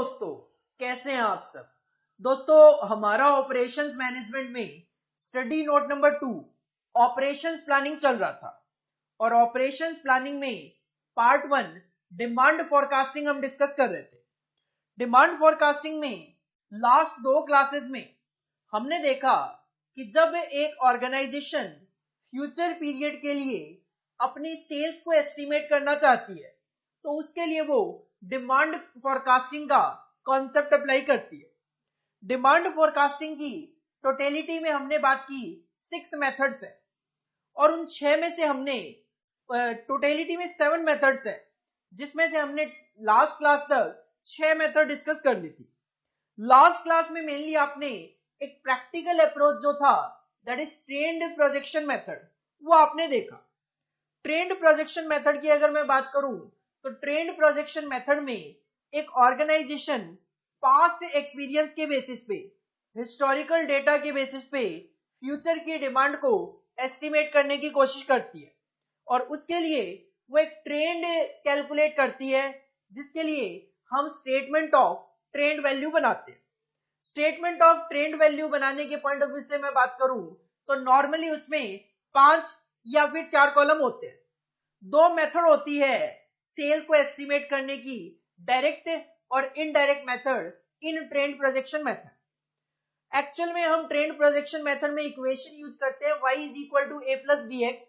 दोस्तों, कैसे हैं आप सब। दोस्तों, हमारा ऑपरेशंस मैनेजमेंट में study note number 2 operations planning चल रहा था और ऑपरेशंस प्लानिंग में पार्ट 1 डिमांड फोरकास्टिंग हम डिस्कस कर रहे थे। डिमांड फोरकास्टिंग में लास्ट 2 क्लासेस में हमने देखा कि जब एक ऑर्गेनाइजेशन फ्यूचर पीरियड के लिए अपनी सेल्स को एस्टिमेट करना चाहती है तो उसके लिए वो डिमांड फोरकास्टिंग का कॉन्सेप्ट अप्लाई करती है। डिमांड फोरकास्टिंग की टोटलिटी में हमने बात की 6 मेथड्स है और उन 6 में से हमने टोटलिटी में 7 मेथड्स है, जिसमें से हमने लास्ट क्लास तक 6 मेथड डिस्कस कर ली थी। लास्ट क्लास में मेनली आपने एक प्रैक्टिकल अप्रोच जो था that is trend projection method, वो आपने देखा। ट्रेंड प्रोजेक्शन मेथड की अगर मैं बात करूं तो ट्रेंड प्रोजेक्शन मेथड में एक ऑर्गेनाइजेशन पास्ट एक्सपीरियंस के बेसिस पे, हिस्टोरिकल डेटा के बेसिस पे फ्यूचर की डिमांड को एस्टिमेट करने की कोशिश करती है और उसके लिए वो एक ट्रेंड कैलकुलेट करती है, जिसके लिए हम स्टेटमेंट ऑफ ट्रेंड वैल्यू बनाते हैं। स्टेटमेंट ऑफ ट्रेंड वैल्यू बनाने के पॉइंट ऑफ व्यू से मैं बात करूं तो नॉर्मली उसमें 5 या फिर 4 कॉलम होते हैं। 2 मेथड होती है सेल को एस्टिमेट करने की, डायरेक्ट और indirect method in trend projection method. Actual में हम ट्रेंड प्रोजेक्शन मेथड में इक्वेशन यूज करते हैं y is equal to a plus B X,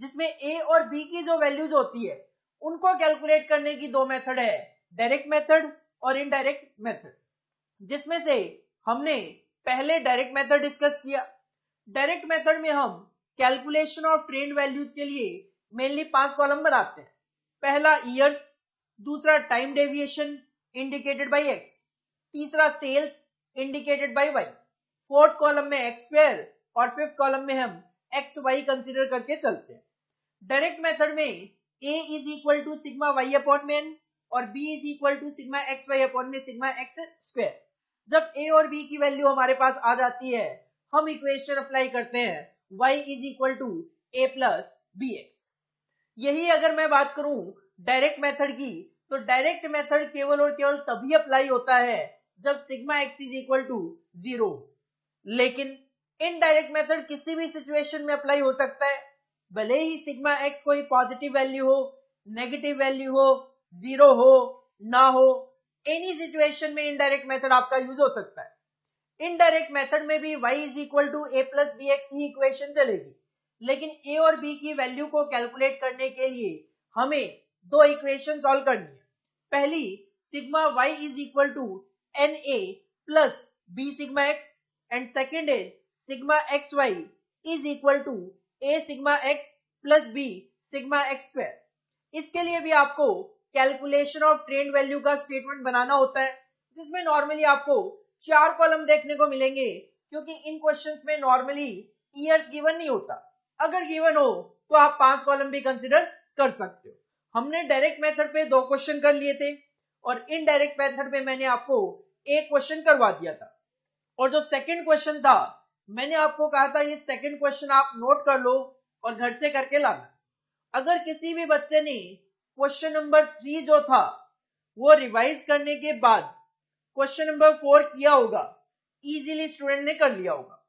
जिसमें a और b की जो वैल्यूज होती है उनको कैलकुलेट करने की 2 मेथड है, डायरेक्ट मेथड और इनडायरेक्ट मेथड, जिसमें से हमने पहले डायरेक्ट मेथड डिस्कस किया। डायरेक्ट मेथड में हम कैलकुलेशन ऑफ ट्रेंड वैल्यूज के लिए मेनली 5 कॉलम बनाते हैं। पहला ईयर्स, दूसरा time deviation indicated by x, तीसरा sales indicated by y, fourth column में एक्स स्क्वायर और फिफ्थ कॉलम में हम एक्स वाई कंसीडर करके चलते हैं। डायरेक्ट मेथड में a is equal to sigma y upon में n और b is equal to sigma x y upon में सिग्मा एक्स स्क्वायर। जब a और b की वैल्यू हमारे पास आ जाती है, हम इक्वेशन अप्लाई करते हैं y is equal to a plus B X. यही अगर मैं बात करूं डायरेक्ट मेथड की, तो डायरेक्ट मेथड केवल और केवल तभी अप्लाई होता है जब sigma X is equal to 0। लेकिन इनडायरेक्ट मेथड किसी भी सिचुएशन में अप्लाई हो सकता है, भले ही सिग्मा एक्स कोई पॉजिटिव वैल्यू हो, नेगेटिव वैल्यू हो, 0 हो, ना हो, एनी सिचुएशन में इनडायरेक्ट मेथड आपका यूज हो सकता है। इनडायरेक्ट मेथड में भी y is equal to a plus B X ही इक्वेशन चलेगी, लेकिन a और b की वैल्यू को कैलकुलेट करने के लिए हमें 2 इक्वेशन सॉल्व करनी है। पहली sigma y is equal to na plus b sigma x and second is sigma x Y is equal to a sigma x plus b sigma x square. इसके लिए भी आपको कैलकुलेशन ऑफ ट्रेंड वैल्यू का statement बनाना होता है, जिसमें normally आपको 4 कॉलम देखने को मिलेंगे, क्योंकि इन क्वेश्चंस में नॉर्मली ईयर्स गिवन नहीं होता। अगर गिवन हो तो आप 5 कॉलम भी कंसिडर कर सकते हो। हमने डायरेक्ट मेथड पे 2 क्वेश्चन कर लिए थे और इनडायरेक्ट मेथड पे मैंने आपको एक क्वेश्चन करवा दिया था। और जो सेकंड क्वेश्चन था, मैंने आपको कहा था ये सेकंड क्वेश्चन आप नोट कर लो और घर से करके लाना। अगर किसी भी बच्चे ने क्वेश्चन नंबर 3 जो था वो रिवाइज करने के बाद क्वेश्चन नंबर 4 किया होगा, इजीली स्टूडेंट ने कर लिया होगा।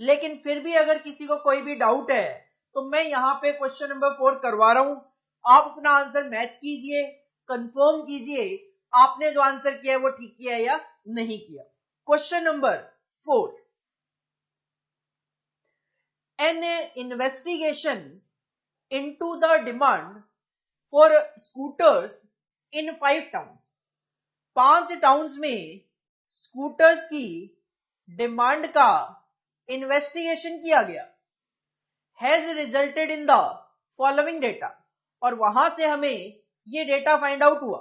लेकिन फिर भी अगर किसी को कोई भी डाउट है तो मैं यहाँ पे क्वेश्चन नंबर 4 करवा रहा हूं, आप अपना आंसर मैच कीजिए, कंफर्म कीजिए आपने जो आंसर किया है वो ठीक किया है या नहीं किया। Question number 4, N investigation into the demand for scooters in 5 towns। 5 towns में स्कूटर्स की डिमांड का इन्वेस्टिगेशन किया गया, has resulted in the following data, और वहां से हमें ये डेटा फाइंड आउट हुआ।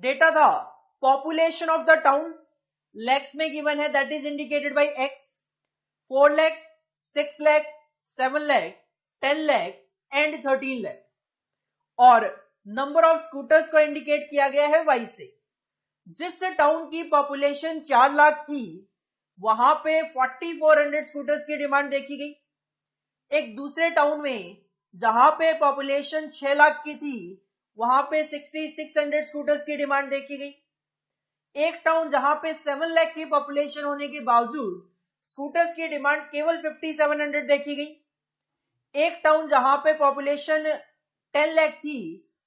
डेटा था population of the town, lakhs में गिवन है, that is indicated by x, 4 lakh, 6 lakh, 7 lakh, 10 lakh and 13 lakh, और नंबर ऑफ स्कूटर्स को इंडिकेट किया गया है y से। जिस टाउन की पॉपुलेशन 4 लाख थी वहां पे 4400 स्कूटर्स की डिमांड देखी गई। एक दूसरे टाउन में जहां पे पॉपुलेशन 6 लाख की थी वहां पे 6600 स्कूटर्स की डिमांड देखी गई। एक टाउन जहां पे 7 लाख की पॉपुलेशन होने के बावजूद स्कूटर्स की डिमांड केवल 5700 देखी गई। एक टाउन जहां पे पॉपुलेशन 10 लाख थी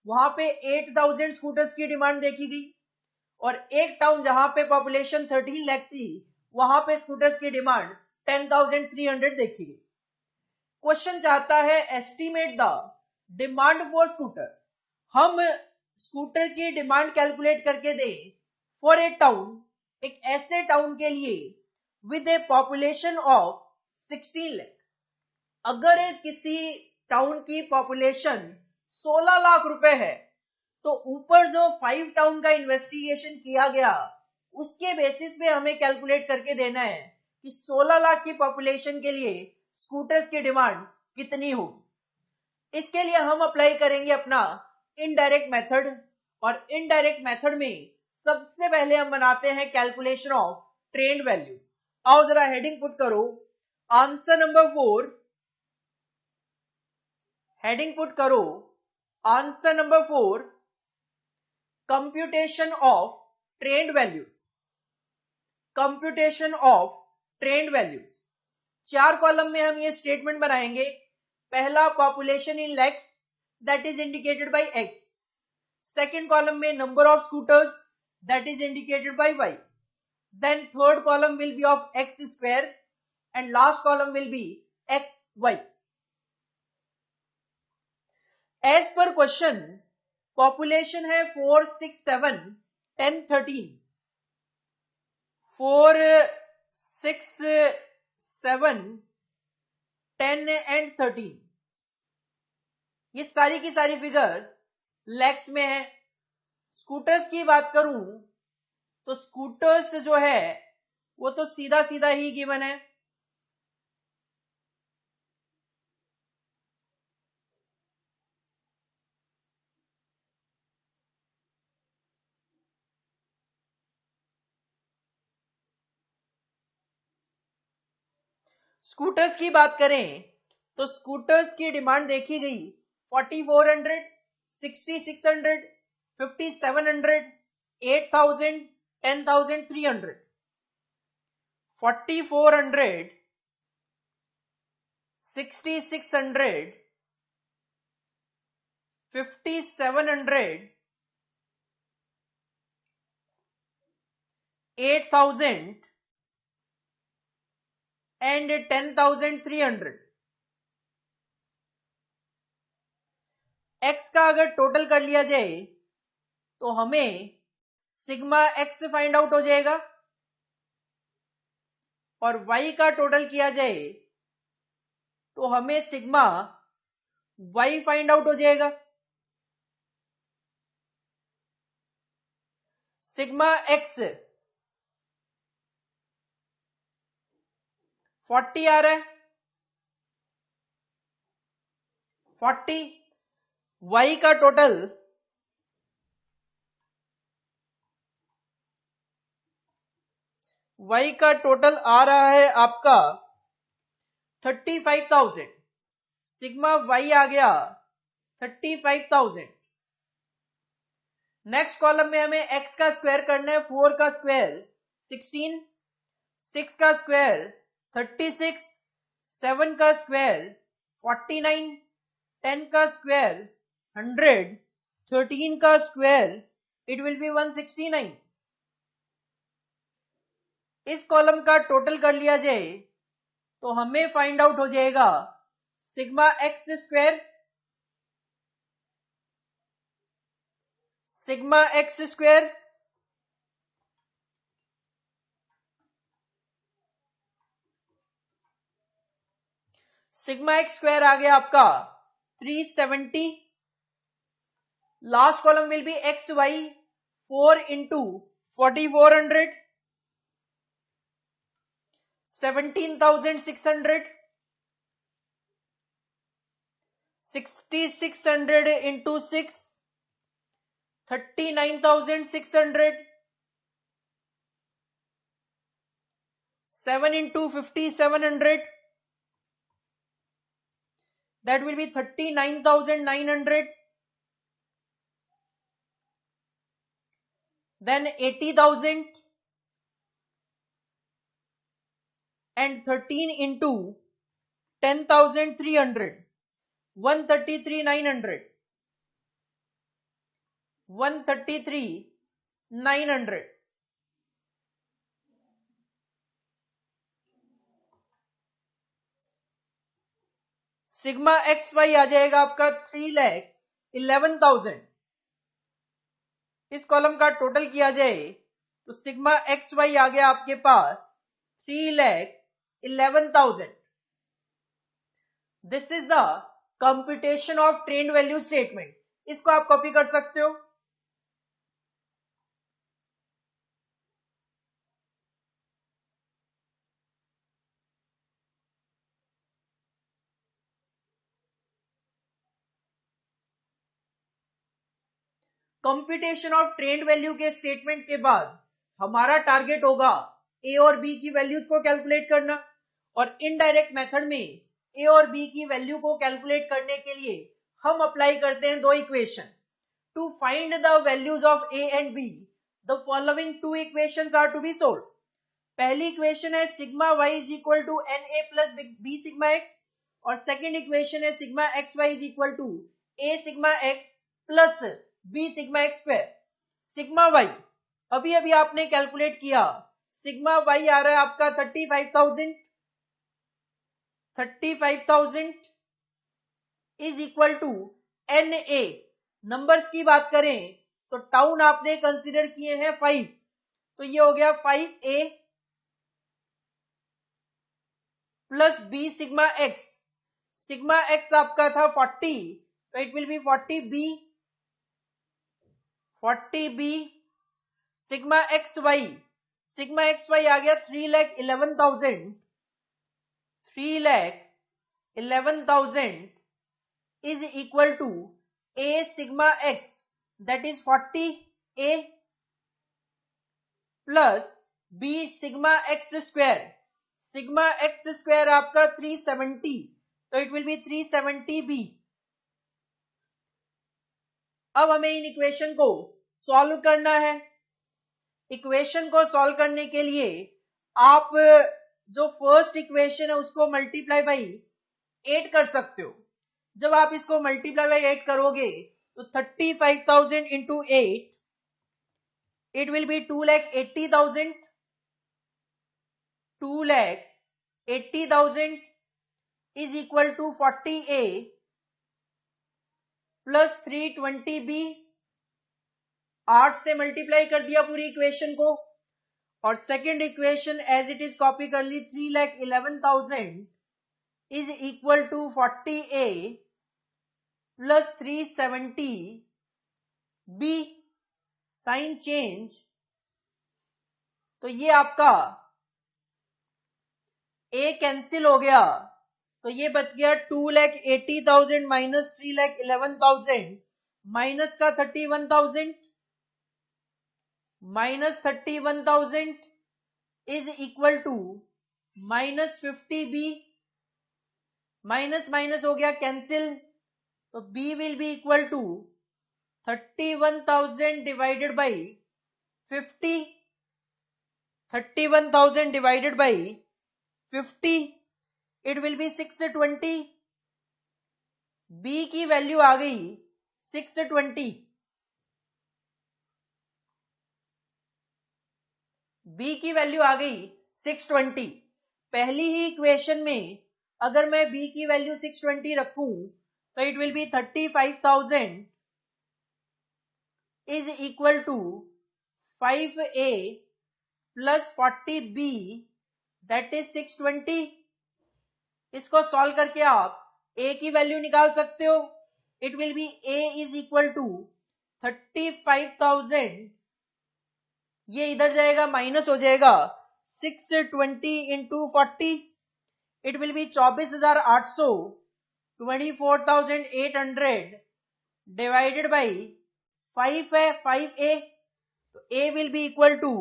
वहां पे 8000 स्कूटर्स की डिमांड देखी गई। और एक टाउन जहां पे पॉपुलेशन 13 लाख थी वहां पे स्कूटर्स की डिमांड 10300 देखी गई। क्वेश्चन चाहता है estimate the demand for scooter. हम स्कूटर की डिमांड कैलकुलेट करके दें फॉर ए टाउन, एक ऐसे टाउन के लिए with A population of 16 lakh. अगर किसी टाउन की पॉपुलेशन 16 लाख रुपए है तो ऊपर जो 5 टाउन का इन्वेस्टिगेशन किया गया उसके बेसिस पे हमें कैलकुलेट करके देना है कि 16 लाख की पॉपुलेशन के लिए स्कूटर्स की डिमांड कितनी होगी। इसके लिए हम अप्लाई करेंगे अपना इनडायरेक्ट मेथड, और इनडायरेक्ट मेथड में सबसे पहले हम बनाते हैं कैलकुलेशन ऑफ ट्रेंड वैल्यूज। आओ जरा हेडिंग पुट करो, आंसर नंबर 4। हेडिंग पुट करो, answer number 4, computation of trend values. Computation of trend values. 4 column में हम ये स्टेटमेंट बनाएंगे। पहला population in lakhs that is indicated by x. Second column में number of scooters that is indicated by y. Then third column will be of x square and last column will be x y. As per question population है 4, 6, 7, 10, 13। 4, 6, 7, 10 and 13। ये सारी की सारी figure lakhs में है। Scooters की बात करूं तो स्कूटर्स जो है वो तो सीधा सीधा ही गिवन है। स्कूटर्स की बात करें तो स्कूटर्स की डिमांड देखी गई 4400, 6600, 5700, 8000, 10300। 4400, 6600, 5700, 8000 एंड 10300। एक्स का अगर टोटल कर लिया जाए तो हमें सिग्मा एक्स फाइंड आउट हो जाएगा, और वाई का टोटल किया जाए तो हमें सिग्मा वाई फाइंड आउट हो जाएगा। सिग्मा एक्स 40 आ रहा है, 40। वाई का टोटल आ रहा है आपका 35,000। सिग्मा वाई आ गया 35,000। नेक्स्ट कॉलम में हमें एक्स का स्क्वायर करना है। 4 का स्क्वायर 16, 6 का स्क्वायर 36, 7 का स्क्वायर 49, 10 का स्क्वायर 100, 13 का स्क्वायर इट विल बी 169। इस कॉलम का टोटल कर लिया जाए तो हमें फाइंड आउट हो जाएगा sigma x square, sigma x square sigma x square आ गया आपका 370। Last column will be x y 4 into 4400, 17,600, 6600 into 6, 39,600, 7 into 5700, that will be 39,900, then 80,000, and 13 into 10,300, 133,900, 133,900. Sigma x y आ जाएगा आपका 3,11,000. इस कॉलम का टोटल किया जाए तो सिग्मा एक्स वाई आ गया आपके पास 3,11,000. This is the computation of trend value statement. इसको आप कॉपी कर सकते हो. कंप्यूटेशन ऑफ ट्रेंड वैल्यू के स्टेटमेंट के बाद हमारा टारगेट होगा ए और बी की वैल्यूज को कैलकुलेट करना. और इनडायरेक्ट मेथड में ए और बी की वैल्यू को कैलकुलेट करने के लिए हम अप्लाई करते हैं दो equation. To find the values of A and B the following two equations are to be solved. पहली इक्वेशन है sigma Y is equal to N A plus B sigma X, और सेकेंड इक्वेशन है sigma x Y is equal to A sigma X plus B sigma x square. Sigma Y अभी अभी आपने calculate किया. Sigma Y आ रहा है आपका 35,000. 35,000 is equal to N A. Numbers की बात करें तो टाउन आपने कंसीडर किए हैं 5, तो ये हो गया 5a plus B sigma x. Sigma x आपका था 40, तो it will be 40b. 40b sigma x y. Sigma x y आ गया 3,11,000. 3,11,000 is equal to a sigma x, that is 40a plus b sigma x square. Sigma x square आपका 370, तो it will B 370b. अब हमें in equation को solve करना है. Equation को सॉल्व करने के लिए आप जो फर्स्ट इक्वेशन है उसको मल्टीप्लाई बाई 8 कर सकते हो. जब आप इसको मल्टीप्लाई बाई 8 करोगे तो 35,000 into 8, it will B 2,80,000. 2,80,000 is equal to 40a plus 320b. 8 से मल्टीप्लाई कर दिया पूरी इक्वेशन को, और second equation as it is copy कर ली. 3,11,000 is equal to 40a plus 370b. Sign change, तो ये आपका a कैंसिल हो गया, तो ये बच गया 2,80,000 माइनस 3,11,000 माइनस का 31,000. Minus 31,000 is equal to minus 50b. Minus minus हो गया कैंसिल, तो b will be equal to 31,000 divided by 50. 31,000 divided by 50, it will be 620. b की वैल्यू आ गई 620. b की वैल्यू आ गई 620. पहली ही इक्वेशन में अगर मैं b की वैल्यू 620 रखूं तो it will be 35,000 is equal to 5a plus 40b, that is 620. इसको सॉल्व करके आप a की वैल्यू निकाल सकते हो. It will be a is equal to 35,000, ये इधर जाएगा माइनस हो जाएगा 620 into 40, it will be 24,800. 24,800 divided by 5 है 5a, तो a will be equal to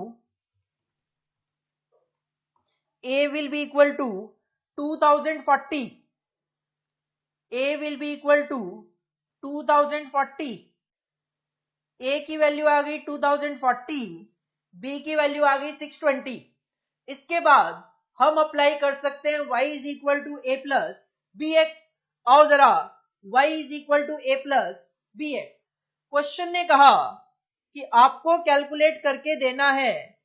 2040. A will be equal to 2040, A की वैल्यू आ गई 2040, बी की वैल्यू आ गई 620। इसके बाद हम अप्लाई कर सकते हैं y is equal to A plus B X. आओ जरा, y is equal to A plus B X. Question ने कहा कि आपको कैलकुलेट करके देना है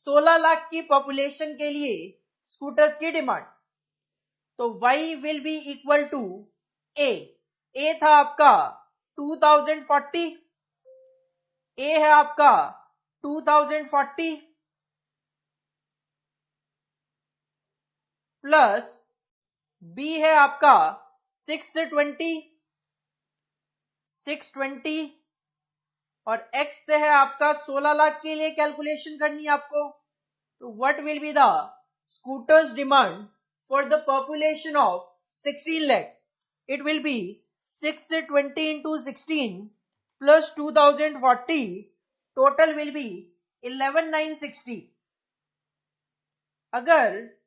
16 लाख की पॉपुलेशन के लिए स्कूटर्स की डिमांड। तो y will be equal to a था आपका 2040, ए है आपका 2040 प्लस बी है आपका 620 और x से है आपका 16 लाख के लिए कैलकुलेशन करनी है आपको। तो what will be the scooters demand for the population of 16 lakh? It will be 620 into 16 plus 2040, total will be 11,960। अगर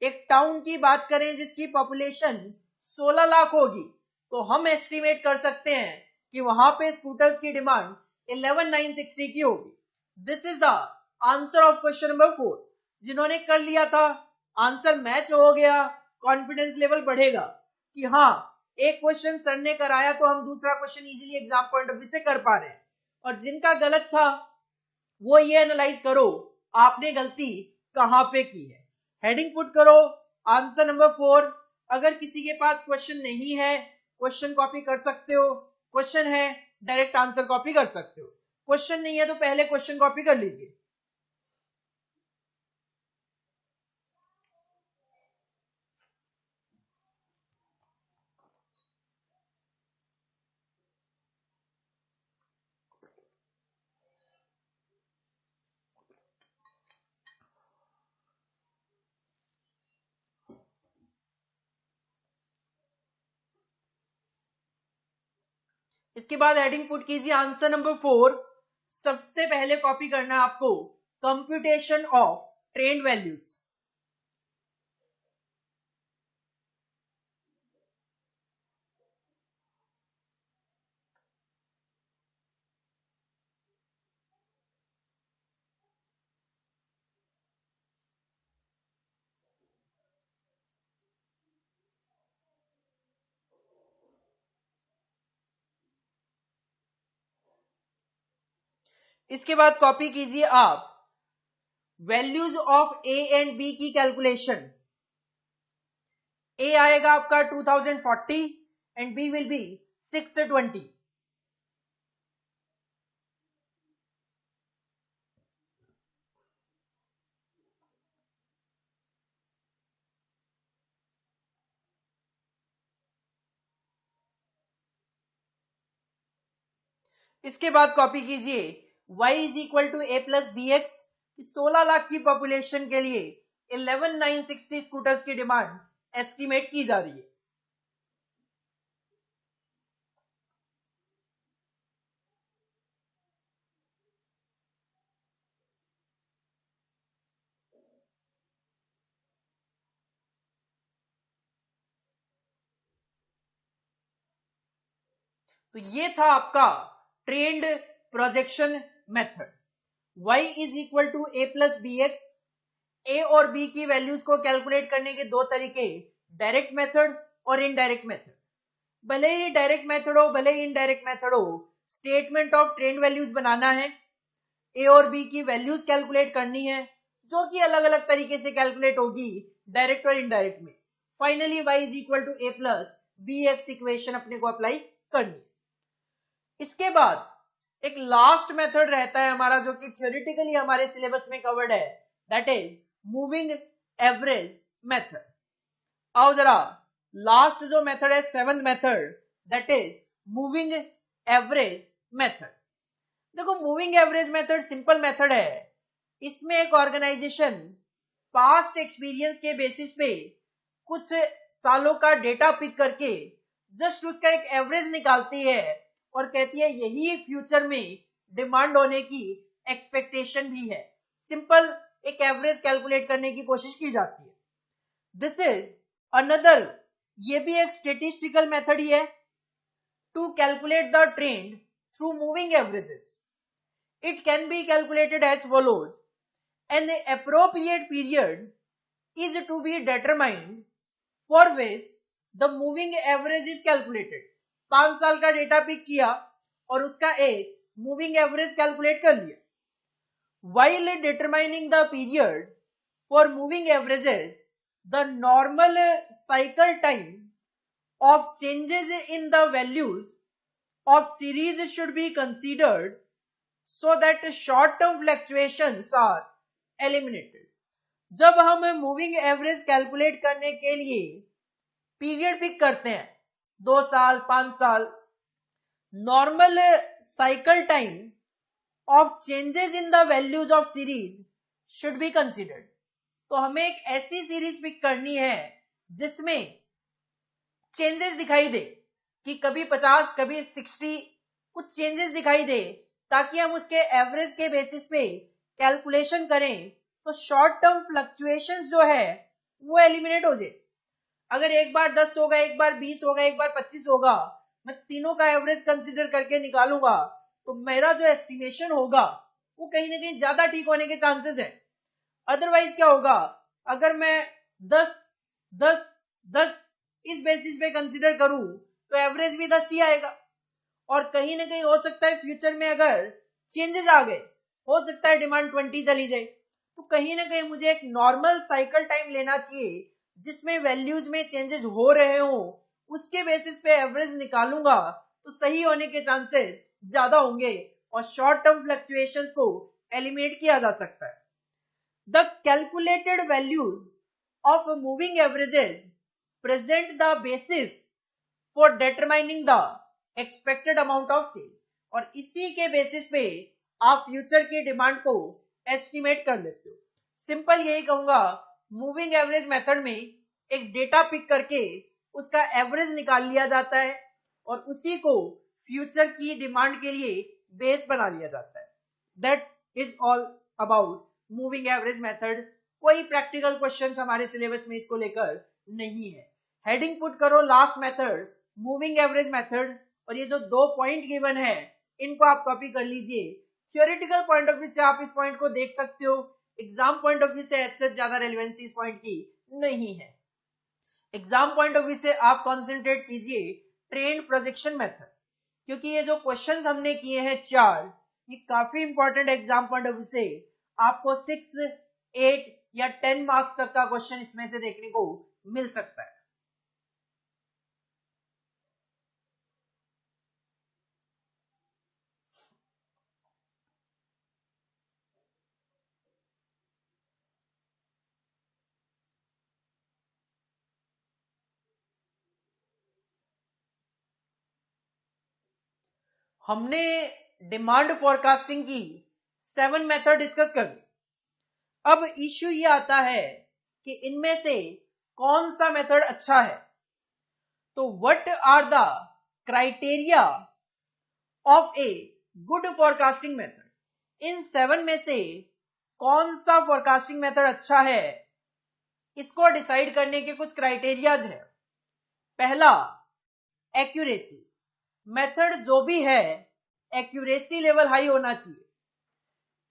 एक टाउन की बात करें जिसकी पॉपुलेशन 16 लाख होगी, तो हम एस्टिमेट कर सकते हैं कि वहां पे स्कूटर्स की डिमांड 11,960 की होगी। This is the answer of question number 4। जिन्होंने कर लिया था, आंसर मैच हो गया, कॉन्फिडेंस लेवल बढ़ेगा कि हाँ, एक क्वेश्चन सर ने कराया तो हम दूसरा question easily exam point of view से कर पा रहे हैं। और जिनका गलत था वो ये एनालाइज करो आपने गलती कहां पे की है। हेडिंग पुट करो आंसर नंबर 4। अगर किसी के पास क्वेश्चन नहीं है, क्वेश्चन कॉपी कर सकते हो, क्वेश्चन है डायरेक्ट आंसर कॉपी कर सकते हो, क्वेश्चन नहीं है तो पहले क्वेश्चन कॉपी कर लीजिए। इसके बाद हेडिंग पुट कीजिए आंसर नंबर 4। सबसे पहले कॉपी करना है आपको कंप्यूटेशन ऑफ ट्रेंड वैल्यूज। इसके बाद कॉपी कीजिए आप values of A and B की कैलकुलेशन। ए आएगा आपका 2040 एंड बी विल बी 620। इसके बाद कॉपी कीजिए y is equal to A plus B X. 16 lakh की पॉपुलेशन के लिए 11,960 स्कूटर्स की डिमांड एस्टिमेट की जा रही है। तो ये था आपका trend projection method. y is equal to A plus B x. A और बी की वैल्यूज को कैलकुलेट करने के दो तरीके, डायरेक्ट मेथड और इनडायरेक्ट मेथड। भले ही डायरेक्ट मेथड हो भले ही इनडायरेक्ट मेथड हो, स्टेटमेंट ऑफ ट्रेंड वैल्यूज बनाना है, ए और बी की वैल्यूज कैलकुलेट करनी है, जो कि अलग अलग तरीके से कैलकुलेट होगी डायरेक्ट और इनडायरेक्ट में। Finally y is equal to A plus B X equation अपने को अप्लाई करनी है। इसके बाद एक लास्ट मेथड रहता है हमारा, जो कि थ्योरेटिकली हमारे सिलेबस में कवर्ड है, that is moving average method. आओ जरा, लास्ट जो मेथड है, seventh method, that is moving average method. देखो, moving average method simple method है। इसमें एक ऑर्गेनाइजेशन पास्ट एक्सपीरियंस के बेसिस पे कुछ सालों का डेटा पिक करके जस्ट उसका एक एवरेज निकालती है और कहती है यही फ्यूचर में डिमांड होने की एक्सपेक्टेशन भी है। सिंपल एक एवरेज कैलकुलेट करने की कोशिश की जाती है। दिस इज अनदर ये भी एक स्टेटिस्टिकल मेथड ही है to calculate the trend through moving averages. It can be calculated as follows. An appropriate period is to be determined for which the moving average is calculated. 5 साल का data pick किया और उसका एक moving average calculate कर लिया. While determining the period for moving averages, the normal cycle time of changes in the values of series should be considered so that short term fluctuations are eliminated. जब हम moving average calculate करने के लिए period pick करते हैं 2 साल 5 साल, normal cycle time of changes in the values of series should be considered. तो हमें एक ऐसी सीरीज पिक करनी है जिसमें चेंजेस दिखाई दे कि कभी 50 कभी 60 कुछ चेंजेस दिखाई दे, ताकि हम उसके एवरेज के बेसिस पे कैलकुलेशन करें तो शॉर्ट टर्म फ्लक्चुएशंस जो है वो एलिमिनेट हो जाए. अगर एक बार 10 होगा, एक बार 20 होगा, एक बार 25 होगा, मैं तीनों का एवरेज कंसीडर करके निकालूंगा तो मेरा जो एस्टिमेशन होगा वो कहीं ना कहीं ज्यादा ठीक होने के चांसेस है. अदरवाइज क्या होगा, अगर मैं 10 10 10 इस बेसिस पे कंसीडर करूं तो एवरेज भी 10 ही आएगा. और कहीं ना कहीं हो सकता है फ्यूचर में अगर चेंजेस आ गए, हो सकता है डिमांड 20 चली जाए, तो कहीं ना कहीं मुझे एक नॉर्मल साइकिल टाइम लेना चाहिए जिसमें वैल्यूज में चेंजेस हो रहे हो, उसके बेसिस पे एवरेज निकालूंगा तो सही होने के चांसेस ज्यादा होंगे और शॉर्ट टर्म फ्लक्चुएशंस को एलिमिनेट किया जा सकता है. The calculated values of moving averages present the basis for determining the expected amount of sale. और इसी के बेसिस पे आप फ्यूचर की डिमांड को एस्टिमेट कर लेते हो. सिंपल यही कहूंगा, मूविंग एवरेज मेथड में एक डेटा पिक करके उसका एवरेज निकाल लिया जाता है और उसी को फ्यूचर की डिमांड के लिए बेस बना लिया जाता है. That is all about moving average method. कोई प्रैक्टिकल क्वेश्चंस हमारे सिलेबस में इसको लेकर नहीं है. हेडिंग पुट करो last method moving average method, और ये जो 2 पॉइंट गिवन है इनको आप कॉपी कर लीजिए. थियोरेटिकल पॉइंट ऑफ व्यू से आप इस पॉइंट को देख सकते हो, एग्जाम पॉइंट ऑफ व्यू से ऐसे ज्यादा रेलेवेंसी इस पॉइंट की नहीं है. एग्जाम पॉइंट ऑफ व्यू से आप कॉन्सेंट्रेट कीजिए ट्रेंड प्रोजेक्शन मेथड, क्योंकि ये जो क्वेश्चंस हमने किए हैं 4, ये काफी important exam point of view से. आपको 6, 8 या 10 मार्क्स तक का क्वेश्चन इसमें से देखने को मिल सकता है. हमने डिमांड फॉरकास्टिंग की 7 मेथड डिस्कस कर ली. अब इश्यू ये आता है कि इनमें से कौन सा मेथड अच्छा है. तो what are the criteria of a good forecasting method. इन 7 में से कौन सा फॉरकास्टिंग मेथड अच्छा है, इसको डिसाइड करने के कुछ क्राइटेरियाज है. पहला, एक्यूरेसी. मेथड जो भी है एक्यूरेसी लेवल हाई होना चाहिए.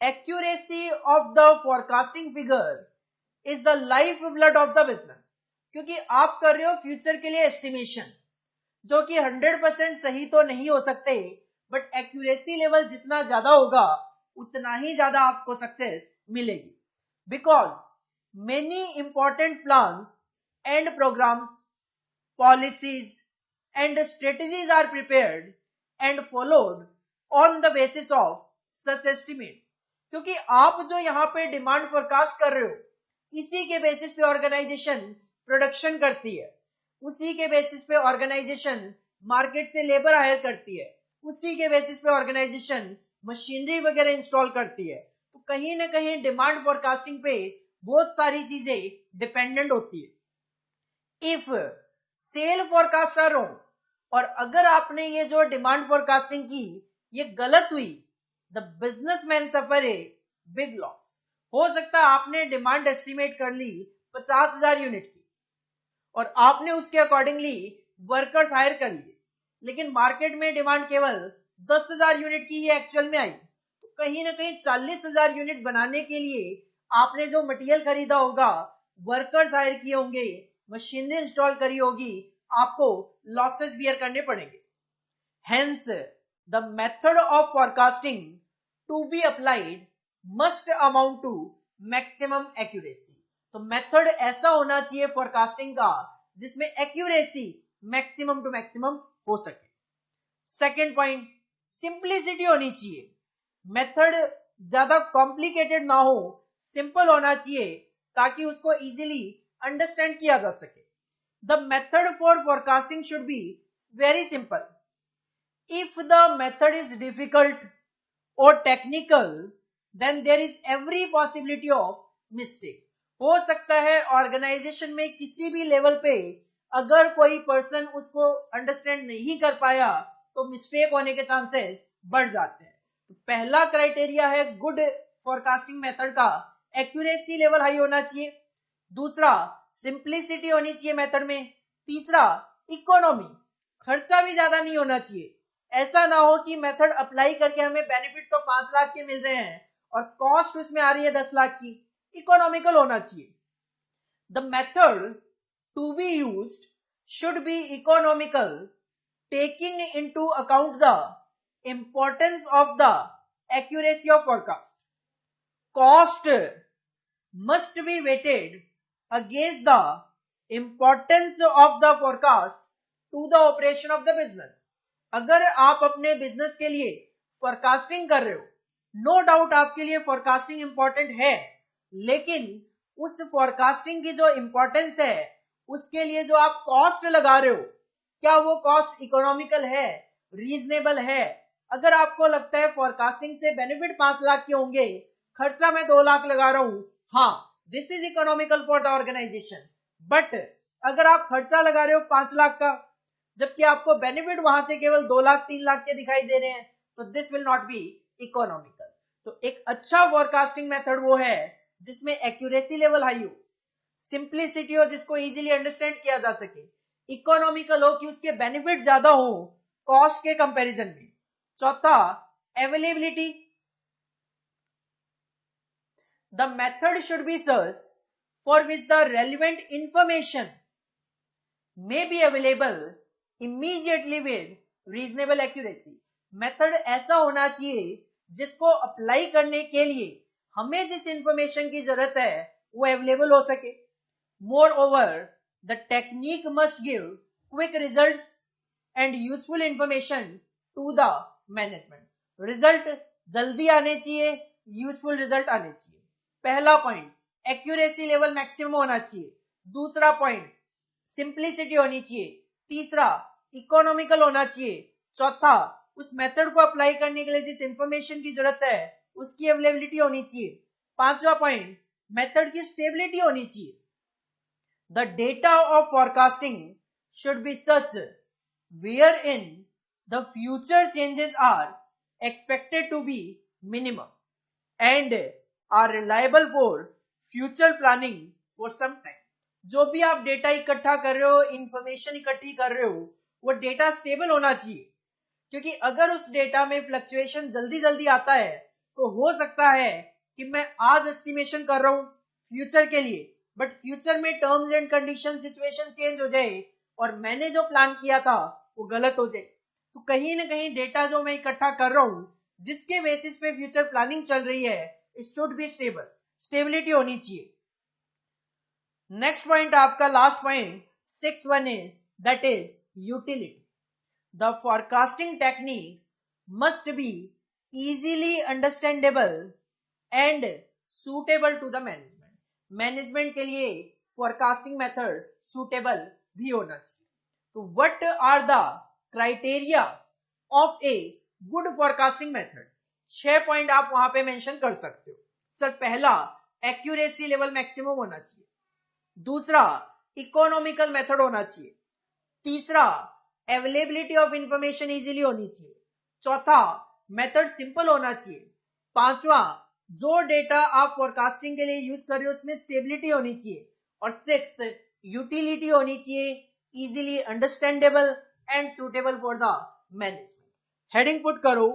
Accuracy of the forecasting figure is the life blood of the business, क्योंकि आप कर रहे हो फ्यूचर के लिए एस्टिमेशन जो कि 100% सही तो नहीं हो सकते, बट एक्यूरेसी लेवल जितना ज्यादा होगा उतना ही ज्यादा आपको सक्सेस मिलेगी. Because many important plans and programmes, policies and strategies are prepared and followed on the basis of such estimates. क्योंकि आप जो यहाँ पे डिमांड फोरकास्ट कर रहे हो इसी के बेसिस पे ऑर्गेनाइजेशन प्रोडक्शन करती है, उसी के बेसिस पे ऑर्गेनाइजेशन मार्केट से लेबर हायर करती है, उसी के बेसिस पे ऑर्गेनाइजेशन मशीनरी वगैरह इंस्टॉल करती है. तो कहीं ना कहीं डिमांड फोरकास्टिंग पे बहुत सारी चीजें डिपेंडेंट होती है. If sale forecast are wrong, और अगर आपने ये जो डिमांड फोरकास्टिंग की ये गलत हुई, the businessman suffer a big loss. हो सकता है आपने डिमांड एस्टिमेट कर ली 50,000 यूनिट की और आपने उसके अकॉर्डिंगली वर्कर्स हायर कर लिए, लेकिन मार्केट में डिमांड केवल 10,000 यूनिट की ही एक्चुअल में आई, तो कहीं ना कहीं 40,000 यूनिट बनाने के लिए आपने जो मटेरियल खरीदा होगा, वर्कर्स हायर किए होंगे, मशीनरी इंस्टॉल करी होगी, आपको लॉसेस बियर करने पड़ेंगे। Hence the method of forecasting to be applied must amount to maximum accuracy. तो मेथड ऐसा होना चाहिए फोरकास्टिंग का जिसमें एक्यूरेसी मैक्सिमम टू मैक्सिमम हो सके। सेकेंड पॉइंट, सिंप्लिसिटी होनी चाहिए। मेथड ज्यादा कॉम्प्लिकेटेड ना हो, सिंपल होना चाहिए ताकि उसको इजीली अंडरस्टैंड किया जा सके। The method for forecasting should be very simple. If the method is difficult और technical, then there is every possibility of mistake. हो सकता है ऑर्गेनाइजेशन में किसी भी लेवल पे अगर कोई पर्सन उसको अंडरस्टैंड नहीं कर पाया तो मिस्टेक होने के चांसेस बढ़ जाते हैं। तो पहला क्राइटेरिया है गुड फोरकास्टिंग मेथड का, एक्यूरेसी लेवल हाई होना चाहिए। दूसरा, सिंप्लिसिटी होनी चाहिए मेथड में। तीसरा, इकोनॉमी, खर्चा भी ज्यादा नहीं होना चाहिए। ऐसा ना हो कि मेथड अप्लाई करके हमें बेनिफिट तो 5 लाख के मिल रहे हैं और कॉस्ट उसमें आ रही है 10 लाख की। इकोनॉमिकल होना चाहिए। The method to be used should be economical, taking into account the importance of the accuracy of forecast. Cost must be weighted against the importance of the forecast to the operation of the business. अगर आप अपने business के लिए forecasting कर रहे हो, no doubt आपके लिए फोरकास्टिंग इंपॉर्टेंट है, लेकिन उस फोरकास्टिंग की जो इंपॉर्टेंस है उसके लिए जो आप कॉस्ट लगा रहे हो, क्या वो कॉस्ट इकोनॉमिकल है, रीजनेबल है? अगर आपको लगता है फोरकास्टिंग से बेनिफिट 5 लाख के होंगे, खर्चा मैं 2 लाख लगा रहा हूं, हाँ, this is economical for the organisation. But अगर आप खर्चा लगा रहे हो 5 लाख का, जबकि आपको बेनिफिट वहां से केवल 2 लाख 3 लाख के दिखाई दे रहे हैं, तो this will not be economical. तो एक अच्छा फोरकास्टिंग मेथड वो है जिसमें एक्यूरेसी लेवल हाई हो, सिंप्लिसिटी हो जिसको इजीली अंडरस्टैंड किया जा सके, इकोनॉमिकल हो कि उसके बेनिफिट ज्यादा हो कॉस्ट के कंपैरिजन में। चौथा, availability. The method should be search for which the relevant information may be available immediately with reasonable accuracy. Method ऐसा होना चाहिए जिसको अप्लाई करने के लिए हमें जिस इंफॉर्मेशन की जरूरत है वो अवेलेबल हो सके। More over, the technique must give quick results and useful information to the management. Result जल्दी आने चाहिए, यूजफुल रिजल्ट आने चाहिए। पहला पॉइंट, एक्यूरेसी लेवल मैक्सिमम होना चाहिए। दूसरा पॉइंट, सिंप्लिसिटी होनी चाहिए। तीसरा, इकोनॉमिकल होना चाहिए। चौथा, उस मेथड को अप्लाई करने के लिए जिस इंफॉर्मेशन की जरूरत है उसकी अवेलेबिलिटी होनी चाहिए। पांचवा पॉइंट, मेथड की स्टेबिलिटी होनी चाहिए। The data of forecasting should be such wherein the future changes are expected to be minimum and are reliable for future planning for some time. जो भी आप डेटा इकट्ठा कर रहे हो, इंफॉर्मेशन इकट्ठी कर रहे हो, वो डेटा स्टेबल होना चाहिए, क्योंकि अगर उस डेटा में फ्लक्चुएशन जल्दी जल्दी आता है तो हो सकता है कि मैं आज एस्टिमेशन कर रहा हूं फ्यूचर के लिए, बट फ्यूचर में terms and condition situation change हो जाए और मैंने जो प्लान किया था वो गलत हो जाए। तो कहीं ना कहीं डेटा जो मैं इकट्ठा कर रहा हूं जिसके बेसिस पे फ्यूचर प्लानिंग चल रही है, it should be stable, stability होनी चाहिए। नेक्स्ट पॉइंट आपका last point, sixth one is that is utility. The forecasting technique must be easily understandable and suitable to the management. Management के लिए forecasting method suitable भी होना चाहिए। तो what are the criteria of a good forecasting method? 6 point आप वहां पे mention कर सकते हो। सर, पहला, एक्यूरेसी लेवल मैक्सिमम होना चाहिए। दूसरा, इकोनॉमिकल मेथड होना चाहिए। तीसरा, अवेलेबिलिटी ऑफ इंफॉर्मेशन इजीली होनी चाहिए। चौथा, मेथड सिंपल होना चाहिए। पांचवा, जो डेटा आप फोरकास्टिंग के लिए यूज कर रहे हो उसमें स्टेबिलिटी होनी चाहिए। और सिक्स्थ, यूटिलिटी होनी चाहिए, easily understandable and suitable for the management. Heading put करो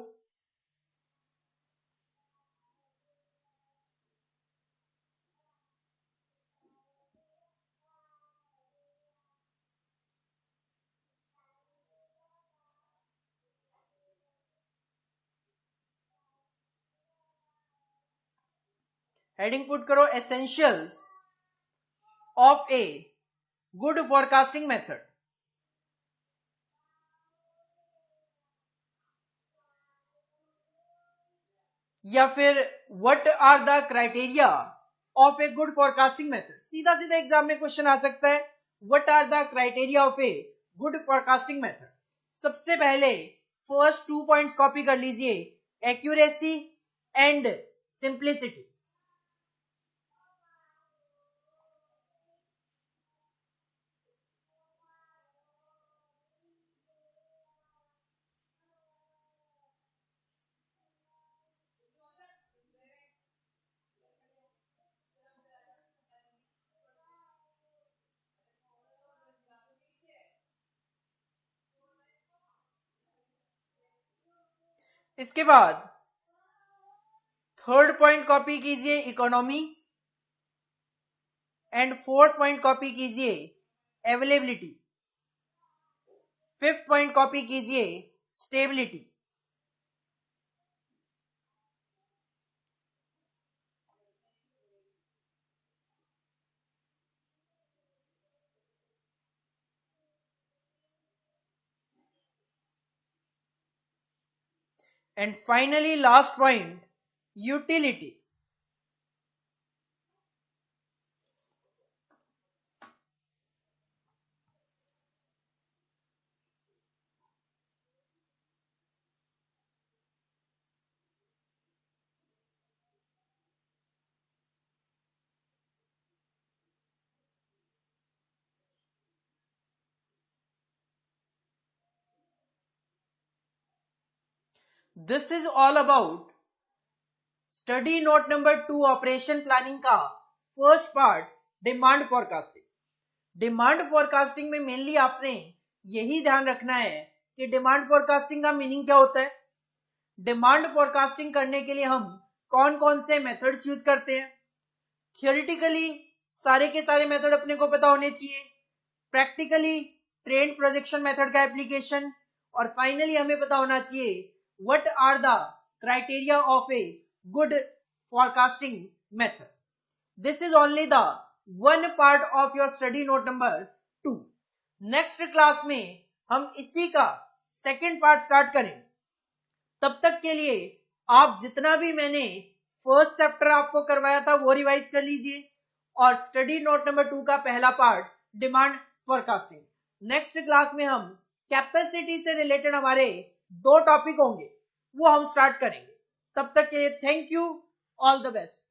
हेडिंग पुट करो essentials of a good forecasting method. या फिर what are the criteria of a good forecasting method. सीधा सीधा एग्जाम में क्वेश्चन आ सकता है, what are the criteria of a good forecasting method. सबसे पहले फर्स्ट 2 पॉइंट्स कॉपी कर लीजिए, एक्यूरेसी एंड सिंप्लिसिटी। इसके बाद थर्ड पॉइंट कॉपी कीजिए, economy, and fourth point copy कीजिए, अवेलेबिलिटी। फिफ्थ पॉइंट कॉपी कीजिए, stability. And finally last point, utility. This is all about study note number 2 operation planning का first part, demand forecasting. Demand forecasting में mainly आपने यही ध्यान रखना है कि डिमांड फोरकास्टिंग का मीनिंग क्या होता है, डिमांड फोरकास्टिंग करने के लिए हम कौन कौन से मेथड्स यूज करते हैं। थियोरिटिकली सारे के सारे मेथड अपने को पता होने चाहिए, प्रैक्टिकली ट्रेंड प्रोजेक्शन मेथड का एप्लीकेशन, और फाइनली हमें पता होना चाहिए what are the criteria of a good forecasting method. This is only the one part of your study note number 2। Next class में हम इसी का सेकेंड पार्ट स्टार्ट करेंगे। तब तक के लिए आप जितना भी मैंने फर्स्ट चैप्टर आपको करवाया था वो रिवाइज कर लीजिए, और स्टडी नोट नंबर 2 का पहला part demand forecasting. Next class में हम कैपेसिटी से रिलेटेड हमारे 2 टॉपिक होंगे, वो हम स्टार्ट करेंगे। तब तक के लिए thank you, all the best.